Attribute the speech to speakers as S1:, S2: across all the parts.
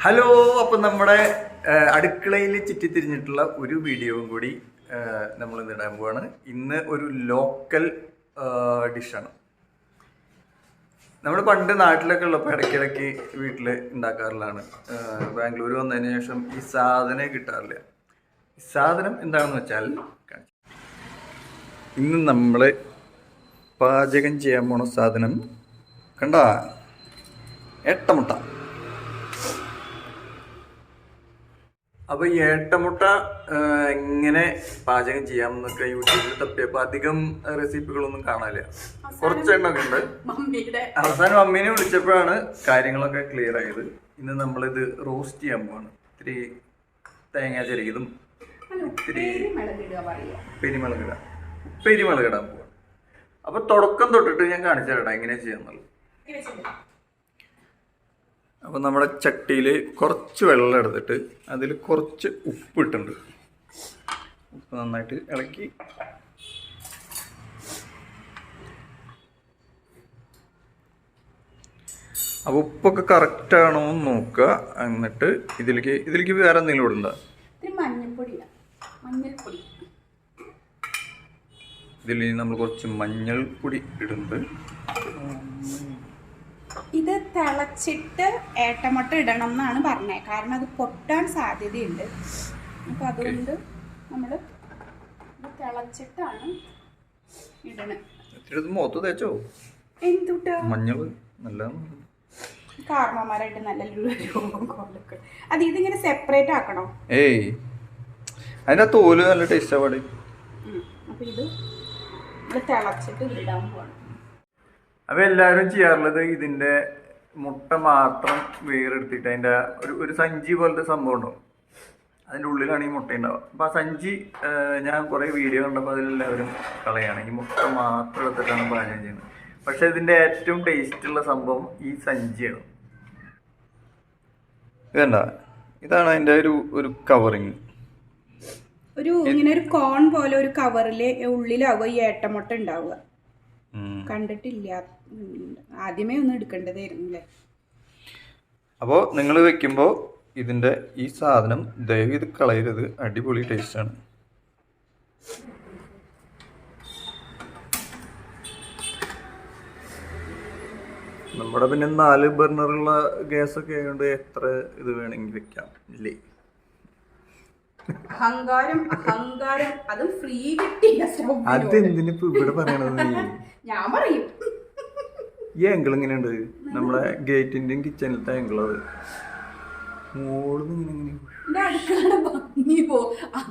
S1: Hello, അപ്പം നമ്മുടെ അടുക്കളയിൽ ചുറ്റിത്തിരിഞ്ഞിട്ടുള്ള ഒരു വീഡിയോയും കൂടി നമ്മൾ ഇന്ന് ഇടാൻ പോവാണ്. ഇന്ന് ഒരു ലോക്കൽ ഡിഷാണ്. നമ്മൾ പണ്ട് നാട്ടിലൊക്കെ ഉള്ളപ്പോൾ ഇടയ്ക്കിടയ്ക്ക് വീട്ടിൽ ഉണ്ടാക്കാറുള്ളതാണ്. ബാംഗ്ലൂർ വന്നതിന് ശേഷം ഈ സാധനം കിട്ടാറില്ല. ഈ സാധനം എന്താണെന്ന് വെച്ചാൽ ഇന്ന് നമ്മൾ പാചകം ചെയ്യാൻ പോണ സാധനം കണ്ട ഏട്ടമുട്ട. അപ്പോൾ ഈ ഏട്ടമുട്ട എങ്ങനെ പാചകം ചെയ്യാമെന്നൊക്കെ യൂട്യൂബിൽ തപ്പിയപ്പോൾ അധികം റെസിപ്പികളൊന്നും കാണാനില്ല. കുറച്ചെണ്ണൊക്കെ ഉണ്ട്. അവസാനം മമ്മീനെ വിളിച്ചപ്പോഴാണ് കാര്യങ്ങളൊക്കെ ക്ലിയർ ആയത്. ഇന്ന് നമ്മളിത് റോസ്റ്റ് ചെയ്യാൻ പോവാണ്. ഇത്തിരി തേങ്ങ ചെറിയതും ഇത്തിരി പെരിമുളകിടാൻ പോവാണ്. അപ്പോൾ തുടക്കം തൊട്ടിട്ട് ഞാൻ കാണിച്ചു തരാം എങ്ങനെയാണ് ചെയ്യാന്നുള്ളത്. അപ്പോൾ നമ്മുടെ ചട്ടിയിൽ കുറച്ച് വെള്ളം എടുത്തിട്ട് അതിൽ കുറച്ച് ഉപ്പ് ഇട്ടുണ്ട്. ഉപ്പ് നന്നായിട്ട് ഇളക്കി അപ്പോൾ ഉപ്പൊക്കെ കറക്റ്റാണോ എന്ന് നോക്കുക. എന്നിട്ട് ഇതിലേക്ക് വേറെ എന്തെങ്കിലും ഇടണ്ട. ഇതിൽ നമ്മൾ കുറച്ച് മഞ്ഞൾപ്പൊടി ഇടുന്നുണ്ട്.
S2: ഇത് തിളച്ചിട്ട് ഏട്ടമുട്ട ഇടണം എന്നാണ് പറഞ്ഞത്. കാരണം അത് പൊട്ടാൻ സാധ്യതയുണ്ട്. അപ്പം അതുകൊണ്ട് നമ്മൾ തിളച്ചിട്ടാണ് ഇടണത്.
S1: മുഖത്ത് തേച്ചോ
S2: എന്തുട്ടാ
S1: മഞ്ഞൾ നല്ല
S2: കാരണവന്മാരായിട്ട് നല്ല കൊടുക്കും. അത് ഇതിങ്ങനെ സെപ്പറേറ്റ് ആക്കണോ?
S1: ഏയ്, അതിന്റെ തോല് നല്ല ടേസ്റ്റ് ആവാട്.
S2: അപ്പൊ ഇത് തിളച്ചിട്ട് ഇടാൻ പോവാണ്.
S1: അപ്പോൾ എല്ലാവരും ചെയ്യാറുള്ളത് ഇതിൻ്റെ മുട്ട മാത്രം വേറെടുത്തിട്ട് അതിൻ്റെ ഒരു സഞ്ചി പോലത്തെ സംഭവം ഉണ്ടാവും. അതിൻ്റെ ഉള്ളിലാണ് ഈ മുട്ട ഉണ്ടാവുക. അപ്പോൾ ആ സഞ്ചി ഞാൻ കുറേ വീഡിയോ കണ്ടപ്പോൾ അതിലെല്ലാവരും കളയാണ്. ഈ മുട്ട മാത്രം എടുത്തിട്ടാണ് പാചകം ചെയ്യുന്നത്. പക്ഷേ ഇതിൻ്റെ ഏറ്റവും ടേസ്റ്റുള്ള സംഭവം ഈ സഞ്ചിയാണ്. ഇതണ്ട, ഇതാണ് അതിൻ്റെ ഒരു കവറിങ്.
S2: ഇങ്ങനെ ഒരു കോൺ പോലെ ഒരു കവറിൽ ഉള്ളിലാവുക ഈ ഏട്ടമുട്ട ഉണ്ടാവുക. കണ്ടിട്ടില്ല, ആദ്യമേ ഒന്ന് എടുക്കേണ്ടതായിരുന്നു അല്ലേ.
S1: അപ്പോൾ നിങ്ങൾ വെക്കുമ്പോൾ ഇതിൻ്റെ ഈ സാധനം ദയവ് ഇത് കളയരുത്. അടിപൊളി ടേസ്റ്റാണ്. നമ്മുടെ പിന്നെ 4 ബർണറുള്ള ഗ്യാസൊക്കെ ആയതുകൊണ്ട് എത്ര ഇത് വേണമെങ്കിൽ വെക്കാം ഇല്ലേ.
S2: അഹങ്കാരം അത് ഫ്രീ കിട്ടിയ
S1: അതെന്തിനിപ്പോ ഇവിടെ പറയണത്?
S2: ഞാൻ പറയും.
S1: ഈ ആംഗിൾ എങ്ങനെയുണ്ട്? നമ്മളെ ഗേറ്റിന്റെയും കിച്ചണിലത്തെ ആംഗിൾ. അത്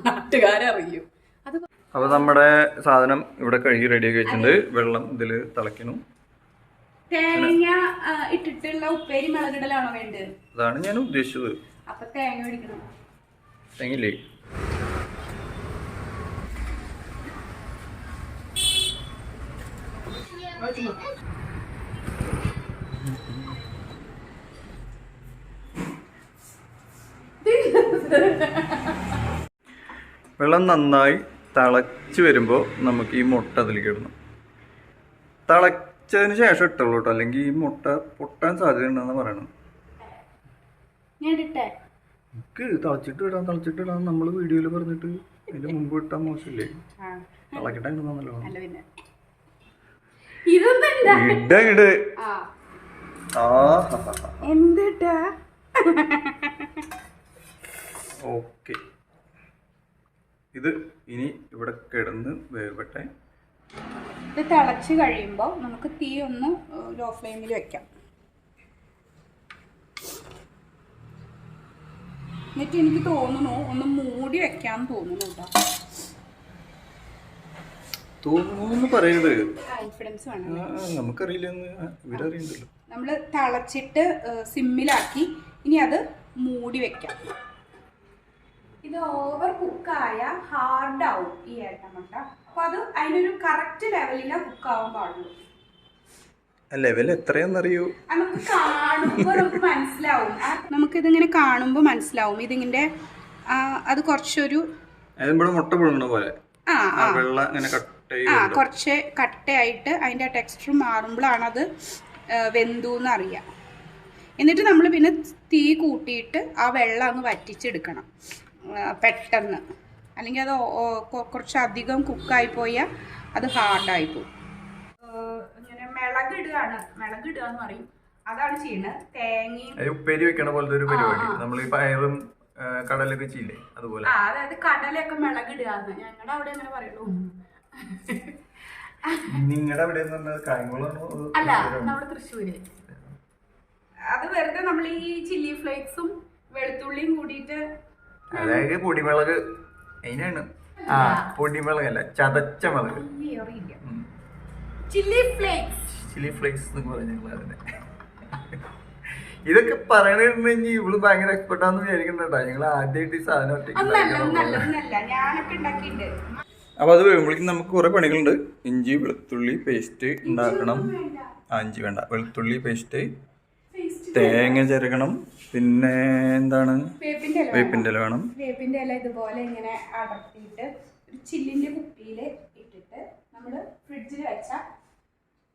S2: നാട്ടുകാരറിയും.
S1: അപ്പൊ നമ്മുടെ സാധനം ഇവിടെ കഴുകി റെഡിയാക്കി വെച്ചിട്ടുണ്ട്. വെള്ളം ഇതിൽ തിളയ്ക്കണം.
S2: തേങ്ങ ഇട്ടിട്ടുള്ള ഉപ്പേരി മുളകിടലാണോ വേണ്ടത്?
S1: അതാണ് ഞാൻ ഉദ്ദേശിച്ചത്.
S2: അപ്പൊ തേങ്ങ പിടിക്കണം.
S1: തേങ്ങയില്ലേ? വെള്ളം നന്നായി തിളച്ച് വരുമ്പോൾ നമുക്ക് ഈ മുട്ട അതിലേക്ക് ഇടണം. തിളച്ചതിന് ശേഷം ഇട്ടുള്ളൂ കേട്ടോ, അല്ലെങ്കിൽ ഈ മുട്ട പൊട്ടാൻ സാധ്യത ഉണ്ടെന്ന് പറയണം. എനിക്ക് തിളച്ചിട്ട് ഇടാൻ നമ്മൾ വീഡിയോയിൽ പറഞ്ഞിട്ട് അതിന്റെ മുമ്പ് ഇട്ടാൻ മോശമില്ലേ? തിളക്കിട്ടാണല്ലോ. ഓക്കെ, ഇത് ഇനി ഇവിടെ കിടന്ന് വേവട്ടെ.
S2: ഇത് തിളച്ച് കഴിയുമ്പോൾ നമുക്ക് തീ ഒന്ന് ലോ ഫ്ലെയിമിൽ വെക്കാം. എന്നിട്ട് എനിക്ക് തോന്നുന്നു ഒന്ന് മൂടി വെക്കാന്ന് തോന്നുന്നു കേട്ടോ.
S1: തോന്നുന്നു പറയരുത്.
S2: കോൺഫിഡൻസ് വേണം.
S1: നമുക്കറിയില്ലെന്ന് ഇവരറിയണ്ടല്ലോ.
S2: നമ്മൾ തിളച്ചിട്ട് സിമ്മിലാക്കി ഇനി അത് മൂടി വെക്കാം. ഇത് ഓവർ കുക്കായ ഹാർഡാവും ഈ ഏട്ടമുട്ട. അപ്പൊ അത് അതിനൊരു കറക്റ്റ് ലെവലിലാ കുക്കാവാൻ പാടുള്ളൂ.
S1: ലെവൽ എത്രയാണെന്നറിയൂ?
S2: നമുക്ക് കാണുമ്പോൾ നമുക്ക് മനസ്സിലാവും. നമുക്കിതിങ്ങനെ കാണുമ്പോൾ മനസ്സിലാവും. ഇതിങ്ങനെ അത് കുറച്ചൊരു
S1: മുട്ട പുഴുങ്ങണ പോലെ
S2: കുറച്ച് കട്ടയായിട്ട് അതിൻ്റെ ടെക്സ്ചർ മാറുമ്പോഴാണ് അത് വെന്തു എന്നറിയാം. എന്നിട്ട് നമ്മൾ പിന്നെ തീ കൂട്ടിയിട്ട് ആ വെള്ളം അങ്ങ് വറ്റിച്ചെടുക്കണം പെട്ടെന്ന്. അല്ലെങ്കിൽ അത് കുറച്ചധികം കുക്കായി പോയാൽ അത് ഹാർഡായി പോകും. ഇങ്ങനെ മിളകിടുക എന്ന് പറയും, അതാണ് ചെയ്യുന്നത്. തേങ്ങയും
S1: ഉപ്പേരി വെക്കണ പോലത്തെ ഒരു പരിപാടി. നമ്മൾ ഈ പയറും കടലൊക്കെ ചെയ്യില്ലേ അതുപോലെ.
S2: അതായത് കടലൊക്കെ മിളകിടുക, ഞങ്ങളുടെ അവിടെ അങ്ങനെ പറയുള്ളൂ.
S1: നിങ്ങളുടെ അവിടെ
S2: അല്ല, നമ്മുടെ തൃശ്ശൂര്. അത് വെറുതെ നമ്മൾ ഈ ചില്ലി ഫ്ലേക്സും വെളുത്തുള്ളിയും കൂടിയിട്ട്,
S1: അതായത് പൊടിമുളക് അതിനാണ്. പൊടിമുളകല്ല, ചതച്ച മുളക്,
S2: ചില്ലി ഫ്ലേക്സ്
S1: എന്ന് പറഞ്ഞാൽ അതിനെ. ഇതൊക്കെ പറയണെന്നുണ്ടെങ്കിൽ ഇവള് ഭയങ്കര എക്സ്പെർട്ടാന്ന് വിചാരിക്കണ്ടാ. ഞങ്ങൾ ആദ്യമായിട്ട് ഈ സാധനം
S2: ഞാനൊക്കെ ഉണ്ടാക്കിയിട്ടുണ്ട്.
S1: അപ്പൊ അത് വരുമ്പോഴേക്കും നമുക്ക് കുറെ പണികളുണ്ട്. ഇഞ്ചി വെളുത്തുള്ളി പേസ്റ്റ് ഉണ്ടാക്കണം. ഇഞ്ചി വേണ്ട, വെളുത്തുള്ളി പേസ്റ്റ്, തേങ്ങ ചിരകണം, പിന്നെ എന്താണ് വേപ്പിന്റെ ഇല വേണം.
S2: വേപ്പിന്റെ ഇല ഇതുപോലെ ഇങ്ങനെ അടർത്തിയിട്ട് ഒരു ചില്ലിന്റെ കുപ്പിയിൽ ഇട്ടിട്ട് നമ്മൾ ഫ്രിഡ്ജിൽ വെച്ചാൽ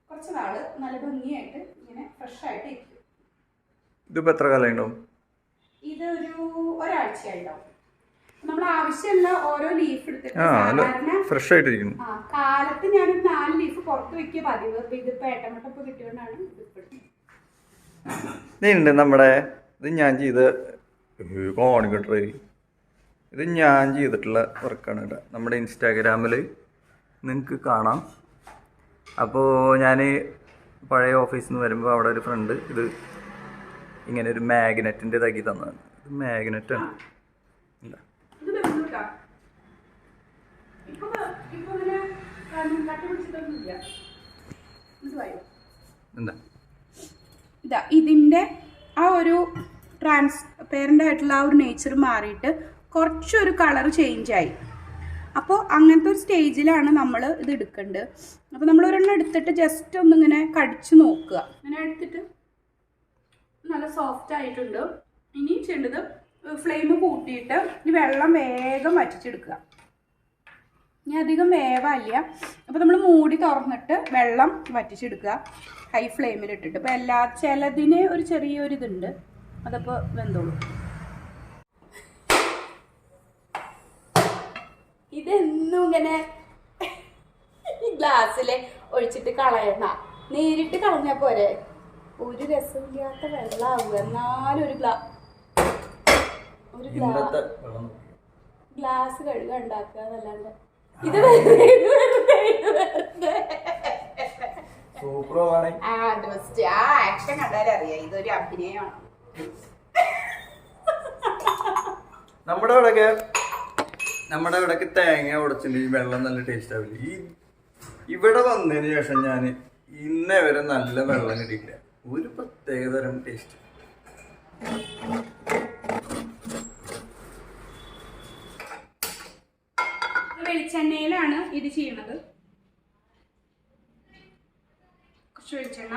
S2: കുറച്ച് നാള് നല്ല ഭംഗിയായിട്ട് ഇങ്ങനെ ഫ്രഷ് ആയിട്ട് ഇരിക്കും.
S1: ഇതിപ്പോ എത്ര കാലം ഉണ്ടാവും?
S2: ഇതൊരു ഒരാഴ്ചയായിട്ടുണ്ടാവും. നമ്മൾ ആവശ്യമുള്ള ഓരോ ലീഫ് എടുത്തിട്ട്
S1: ഫ്രഷ് ആയിട്ടിരിക്കുന്നു.
S2: കാലത്ത് ഞാനൊരു 4 ലീഫ് പുറത്ത് വെക്കിയ പതിവ്. ഇതിപ്പോ ഏട്ടമട്ടപ്പ് കിട്ടിയോണ്ടാണ്
S1: ഇതുണ്ട് നമ്മുടെ. ഇത് ഞാൻ ചെയ്ത കോണിക്കട്ടറി. ഇത് ഞാൻ ചെയ്തിട്ടുള്ള വർക്കാണ് കേട്ടോ. നമ്മുടെ ഇൻസ്റ്റാഗ്രാമിൽ നിങ്ങൾക്ക് കാണാം. അപ്പോൾ ഞാൻ പഴയ ഓഫീസിൽ നിന്ന് വരുമ്പോൾ അവിടെ ഒരു ഫ്രണ്ട് ഇത് ഇങ്ങനെ ഒരു മാഗ്നറ്റിൻ്റെ ഇതാക്കി തന്നതാണ്. ഇത് മാഗ്നറ്റാണ്. ഇല്ല എന്താ
S2: ഇതാ ഇതിൻ്റെ ആ ഒരു ട്രാൻസ്പെറൻ്റ് ആയിട്ടുള്ള ആ ഒരു നേച്ചർ മാറിയിട്ട് കുറച്ചൊരു കളർ ചേഞ്ചായി. അപ്പോൾ അങ്ങനത്തെ ഒരു സ്റ്റേജിലാണ് നമ്മൾ ഇത് എടുക്കേണ്ടത്. അപ്പോൾ നമ്മൾ ഒരെണ്ണം എടുത്തിട്ട് ജസ്റ്റ് ഒന്നിങ്ങനെ കടിച്ച് നോക്കുക. ഇങ്ങനെ എടുത്തിട്ട് നല്ല സോഫ്റ്റ് ആയിട്ടുണ്ട്. ഇനി ചെയ്യേണ്ടത് ഫ്ലെയിം കൂട്ടിയിട്ട് ഈ വെള്ളം വേഗം വറ്റിച്ചെടുക്കുക. ഇനി അധികം വേവല്ല. അപ്പോൾ നമ്മൾ മൂടി തുറന്നിട്ട് വെള്ളം വറ്റിച്ചെടുക്കുക ഹൈ ഫ്ലെയിമിലിട്ടിട്ട്. ഇപ്പോൾ ചിലതിന് ഒരു ചെറിയൊരു ഇതുണ്ട്, അതപ്പോൾ വെന്തോളൂ. ഇതെന്നും ഇങ്ങനെ ഗ്ലാസ്സിൽ ഒഴിച്ചിട്ട് കളയണ, നേരിട്ട് കളഞ്ഞാൽ പോരെ. ഒരു രസമില്ലാത്ത വെള്ളമാവുക. എന്നാലും ഒരു ഗ്ലാസ് കഴുക ഉണ്ടാക്കുക എന്നല്ലാണ്ട് ഇത് ആക്ഷൻ കണ്ടാലേ അറിയാം ഇതൊരു അഭിനയമാണ്.
S1: നമ്മുടെ ഇവിടെയൊക്കെ തേങ്ങ ഉടച്ചിട്ടുണ്ടെങ്കിൽ വെള്ളം നല്ല ടേസ്റ്റ് ആവില്ല. ഇവിടെ വന്നതിന് ശേഷം ഞാൻ ഇന്നേ വരെ നല്ല വെള്ളം കിട്ടിയില്ല. ഒരു പ്രത്യേകതരം ടേസ്റ്റ്.
S2: വെളിച്ചെണ്ണയിലാണ് ഇത് ചെയ്യുന്നത്. കുറച്ച് വെളിച്ചെണ്ണ,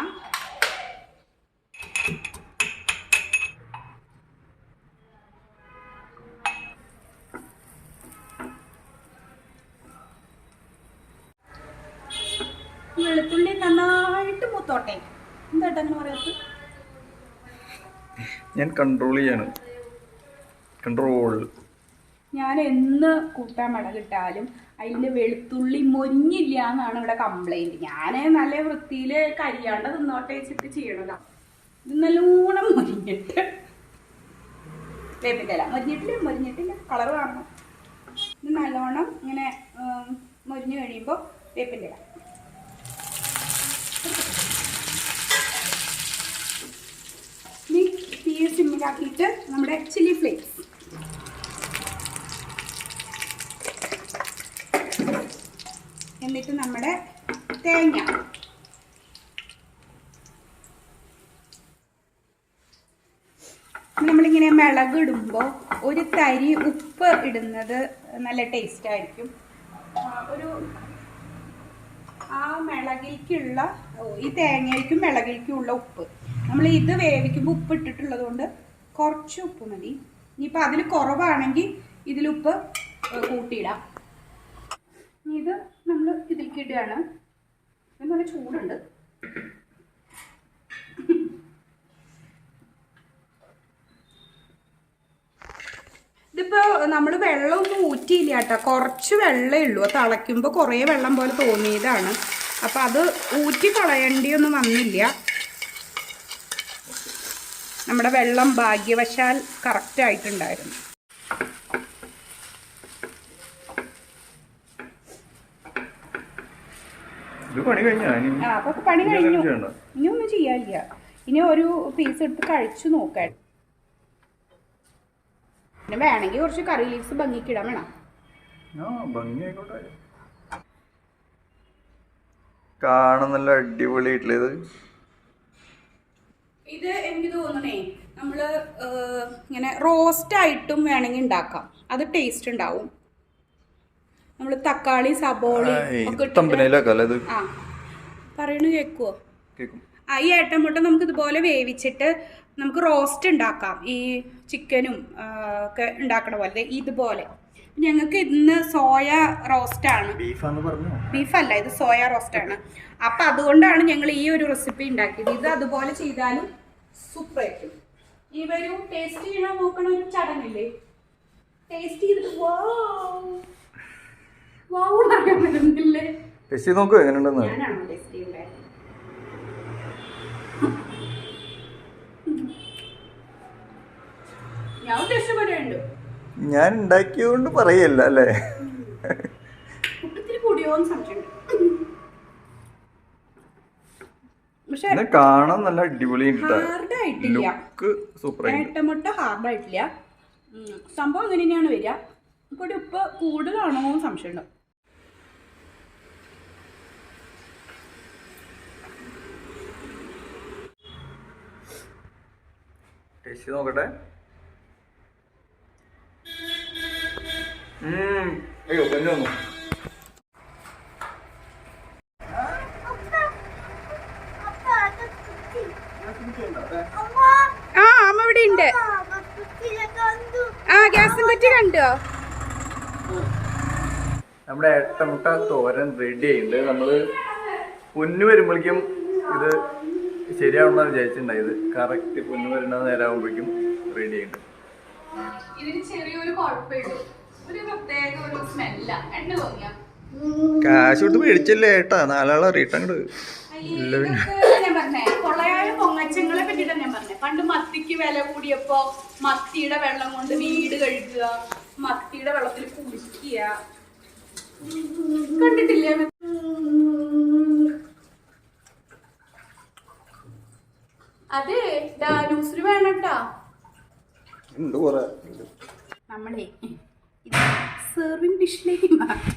S2: വെളുത്തുള്ളി നന്നായിട്ട് മൂത്തോട്ടെ. എന്താ പറയാത്ത?
S1: ഞാൻ കൺട്രോൾ ചെയ്യാണ്.
S2: ഞാൻ എന്ന് കൂട്ടാൻ മുളകിട്ടാലും അതിൻ്റെ വെളുത്തുള്ളി മൊരിഞ്ഞില്ല എന്നാണ് ഇവിടെ കംപ്ലൈൻറ്റ്. ഞാൻ നല്ല വൃത്തിയിൽ കരിയാണ്ട് തിന്നോട്ടെ വെച്ചിട്ട് ചെയ്യണതാണ്. ഇത് നല്ലോണം മൊരിഞ്ഞിട്ട് വേപ്പിൻ്റെ ഇല മൊരിഞ്ഞിട്ടില്ല കളർ കാണണം. ഇത് നല്ലോണം ഇങ്ങനെ മൊരിഞ്ഞ് കഴിയുമ്പോൾ വേപ്പിൻ്റെ ഇല ഇനി തീ സിമ്മിലാക്കിയിട്ട് നമ്മുടെ ചില്ലി ഫ്ലേക്സ്, എന്നിട്ട് നമ്മുടെ തേങ്ങ, നമ്മളിങ്ങനെ മിളകിടുമ്പോൾ ഒരു തരി ഉപ്പ് ഇടുന്നത് നല്ല ടേസ്റ്റ് ആയിരിക്കും. ഒരു ആ മിളകിലേക്കുള്ള ഈ തേങ്ങയ്ക്കും മിളകിലേക്കുള്ള ഉപ്പ് നമ്മൾ ഇത് വേവിക്കുമ്പോൾ ഉപ്പ് ഇട്ടിട്ടുള്ളത് കൊണ്ട് കുറച്ച് ഉപ്പ് മതി. ഇനിയിപ്പോൾ അതിൽ കുറവാണെങ്കിൽ ഇതിലുപ്പ് കൂട്ടിയിടാം. ഇത് നമ്മൾ ഇതിലേക്ക് ഇടുകയാണ്. ഇത് നല്ല ചൂടുണ്ട്. നമ്മൾ വെള്ളമൊന്നും ഊറ്റിയില്ല കേട്ടോ, കുറച്ച് വെള്ളമേ ഉള്ളൂ. തിളയ്ക്കുമ്പോൾ കുറേ വെള്ളം പോലെ തോന്നിയതാണ്. അപ്പം അത് ഊറ്റി കളയേണ്ടിയൊന്നും വന്നില്ല. നമ്മുടെ വെള്ളം ഭാഗ്യവശാൽ കറക്റ്റ് ആയിട്ടുണ്ടായിരുന്നു.
S1: പണി കഴിഞ്ഞു.
S2: ഇനി ഒന്നും ചെയ്യാനില്ല. ഇനി ഒരു പീസ് എടുത്ത് കഴിച്ചു നോക്കാൻ. പിന്നെ വേണമെങ്കിൽ കുറച്ച് കറി ലീവ്സ് ഭംഗിക്കിടാൻ വേണം.
S1: കാണാൻ നല്ല അടിപൊളിയായിട്ടില്ല
S2: ഇത്. എനിക്ക് തോന്നണേ നമ്മള് ഇങ്ങനെ റോസ്റ്റ് ആയിട്ടും വേണമെങ്കിൽ ഉണ്ടാക്കാം, അത് ടേസ്റ്റ് ഉണ്ടാവും. നമ്മള് തക്കാളി സബോളി പറയണ കേക്കുവോ? ഈ ഏട്ടമുട്ട നമുക്ക് ഇതുപോലെ വേവിച്ചിട്ട് നമുക്ക് റോസ്റ്റ് ഉണ്ടാക്കാം. ഈ ചിക്കനും ഒക്കെ ഉണ്ടാക്കണ പോലെ ഇതുപോലെ. ഞങ്ങൾക്ക് ഇന്ന് സോയ റോസ്റ്റാണ്, ബീഫല്ല, ഇത് സോയ റോസ്റ്റാണ്. അപ്പം അതുകൊണ്ടാണ് ഞങ്ങൾ ഈ ഒരു റെസിപ്പി ഉണ്ടാക്കിയത്. ഇത് അതുപോലെ ചെയ്താലും സൂപ്പർ ആയിരിക്കും. ഈ ഒരു ടേസ്റ്റ് ചെയ്യണ നോക്കണ ഒരു ചടങ്ങില്ലേ, ടേസ്റ്റ് ചെയ്തിട്ട് പറയാൻ പറ്റുന്നില്ലേ? ഞാനാണോ ടേസ്റ്റ് ചെയ്യണ്ടേ? ഞാൻ രക്ഷപ്പെടുന്നുണ്ട്.
S1: ഞാൻ ഉണ്ടാക്കിയതുകൊണ്ട് പറയല്ല അല്ലേ.
S2: കുട്ടത്തിരി കൂടിയോന്ന് സംശയമുണ്ട്. പക്ഷെ
S1: കാണാൻ നല്ല അടിപൊളി
S2: ഹാർഡായിട്ടില്ല. ഏട്ടമുട്ട ഹാർഡായിട്ടില്ല. സംഭവം അങ്ങനെ തന്നെയാണ് വരിക. ഇവിടെ ഉപ്പ് കൂടുതലാണോ എന്ന് സംശയമുണ്ട്.
S1: ടേസ്റ്റ് നോക്കട്ടെ. അയ്യോ കൊല്ലു വന്നു.
S2: അമ്മ ഇവിടെ ഉണ്ട്. ഗ്യാസും കുറ്റി കണ്ടോ?
S1: നമ്മുടെ ഏട്ടമുട്ട തോരൻ റെഡി ആയിട്ടുണ്ട്. നമ്മള് പൊന്നു വരുമ്പോഴേക്കും ഇത് ശരിയാവണമെന്ന് വിചാരിച്ചിട്ടുണ്ടായത്. കറക്റ്റ് പൊന്നു വരുന്ന നേരമാകുമ്പോഴേക്കും റെഡി ആയിട്ടുണ്ട്.
S2: ഇതിന് ചെറിയൊരു കുഴപ്പമില്ല, ഒരു പ്രത്യേക ഒരു സ്മെല്ല എണ്ണ തോന്നിയാ.
S1: കാശ് കൊടുത്ത് മേടിച്ചല്ലേ ഏട്ടാ, നാലാളെ അറിയിട്ടങ്ങട്.
S2: ഞാൻ പറഞ്ഞേ കൊള്ളയായ പൊങ്ങച്ചങ്ങളെ പറ്റിട്ടാണ് ഞാൻ പറഞ്ഞത്. പണ്ട് മത്തിക്ക് വില കൂടിയപ്പോ മത്തിയുടെ വെള്ളം കൊണ്ട് വീട് കഴുകുക, മത്തിയുടെ വെള്ളത്തിൽ കുളിക്കുക, കണ്ടിട്ടില്ലേ? അതെ ഡാനൂസിന് വേണട്ടാ. നമ്മളെ സെർവിങ് ഡിഷിലേക്ക്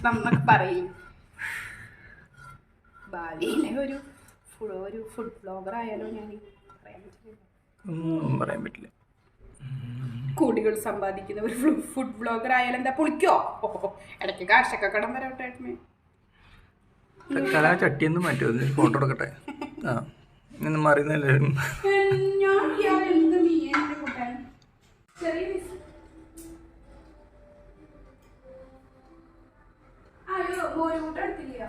S2: നമുക്ക് പറയും. ഭാവിയിലെ ഒരു ഫുഡ് ബ്ലോഗർ ആയാലോ? ഞാൻ
S1: പറയാൻ പറ്റില്ല.
S2: കോടികൾ സമ്പാദിക്കുന്ന ഒരു ഫുഡ് ബ്ലോഗർ ആയാലും എന്താ പൊളിക്കോ? ഇടയ്ക്ക് കാശൊക്കെ കടം വരട്ടെ.
S1: ചട്ടിയൊന്നും മാറ്റുമോ? ഫോട്ടോ എടുക്കട്ടെ. ഇങ്ങനെ മാറിയെന്നല്ലേ
S2: ഞാൻ എന്ത് മീനിന്റെ കൂട്ടാൻ ചെറിയ അയ്യോ മോര് കൂട്ടം എടുത്തില്ല.